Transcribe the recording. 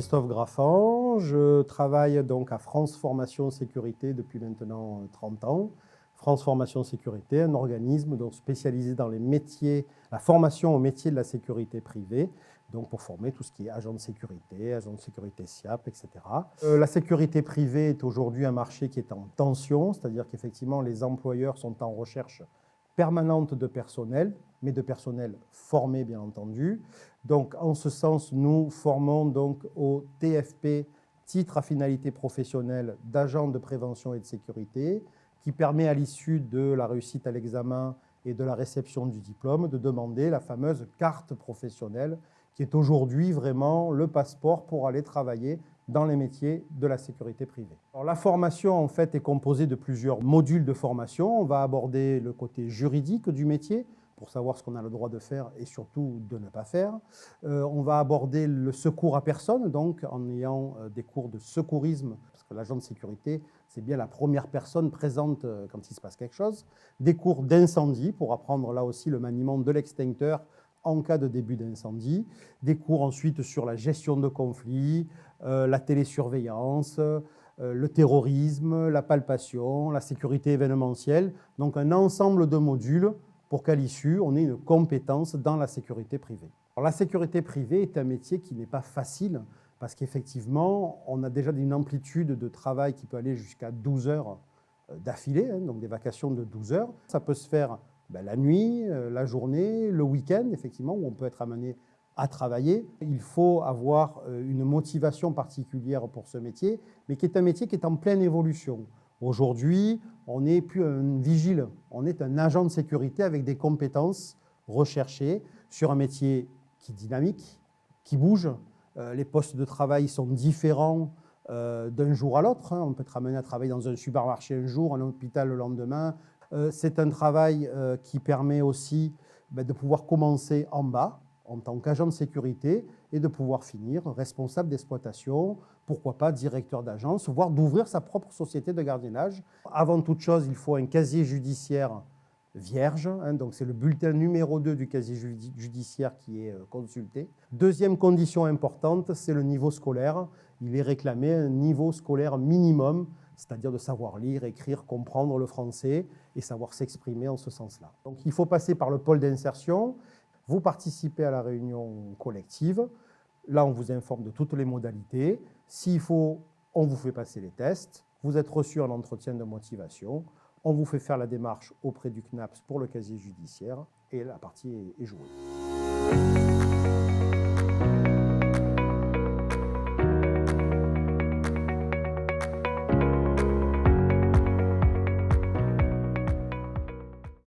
Christophe Graffan, je travaille donc à France Formation Sécurité depuis maintenant 30 ans. France Formation Sécurité, un organisme donc spécialisé dans les métiers, la formation aux métiers de la sécurité privée, donc pour former tout ce qui est agent de sécurité SIAP, etc. La sécurité privée est aujourd'hui un marché qui est en tension, c'est-à-dire qu'effectivement les employeurs sont en recherche permanente de personnel, mais de personnel formé bien entendu. Donc en ce sens, nous formons donc au TFP, titre à finalité professionnelle d'agent de prévention et de sécurité, qui permet à l'issue de la réussite à l'examen et de la réception du diplôme de demander la fameuse carte professionnelle qui est aujourd'hui vraiment le passeport pour aller travailler dans les métiers de la sécurité privée. Alors, la formation en fait est composée de plusieurs modules de formation. On va aborder le côté juridique du métier pour savoir ce qu'on a le droit de faire et surtout de ne pas faire. On va aborder le secours à personne, donc en ayant des cours de secourisme, parce que l'agent de sécurité, c'est bien la première personne présente quand il se passe quelque chose. Des cours d'incendie pour apprendre là aussi le maniement de l'extincteur en cas de début d'incendie. Des cours ensuite sur la gestion de conflits, la télésurveillance, le terrorisme, la palpation, la sécurité événementielle. Donc un ensemble de modules pour qu'à l'issue, on ait une compétence dans la sécurité privée. Alors, la sécurité privée est un métier qui n'est pas facile parce qu'effectivement, on a déjà une amplitude de travail qui peut aller jusqu'à 12 heures d'affilée, donc des vacations de 12 heures. Ça peut se faire la nuit, la journée, le week-end, effectivement, où on peut être amené à travailler. Il faut avoir une motivation particulière pour ce métier, mais qui est un métier qui est en pleine évolution. Aujourd'hui, on n'est plus un vigile, on est un agent de sécurité avec des compétences recherchées sur un métier qui est dynamique, qui bouge. Les postes de travail sont différents d'un jour à l'autre. On peut être amené à travailler dans un supermarché un jour, un hôpital le lendemain. C'est un travail qui permet aussi de pouvoir commencer en bas, en tant qu'agent de sécurité, et de pouvoir finir responsable d'exploitation, pourquoi pas directeur d'agence, voire d'ouvrir sa propre société de gardiennage. Avant toute chose, il faut un casier judiciaire vierge, donc c'est le bulletin numéro 2 du casier judiciaire qui est consulté. Deuxième condition importante, c'est le niveau scolaire. Il est réclamé un niveau scolaire minimum, c'est-à-dire de savoir lire, écrire, comprendre le français et savoir s'exprimer en ce sens-là. Donc il faut passer par le pôle d'insertion. Vous participez à la réunion collective. Là, on vous informe de toutes les modalités. S'il faut, on vous fait passer les tests. Vous êtes reçu en entretien de motivation. On vous fait faire la démarche auprès du CNAPS pour le casier judiciaire et la partie est jouée.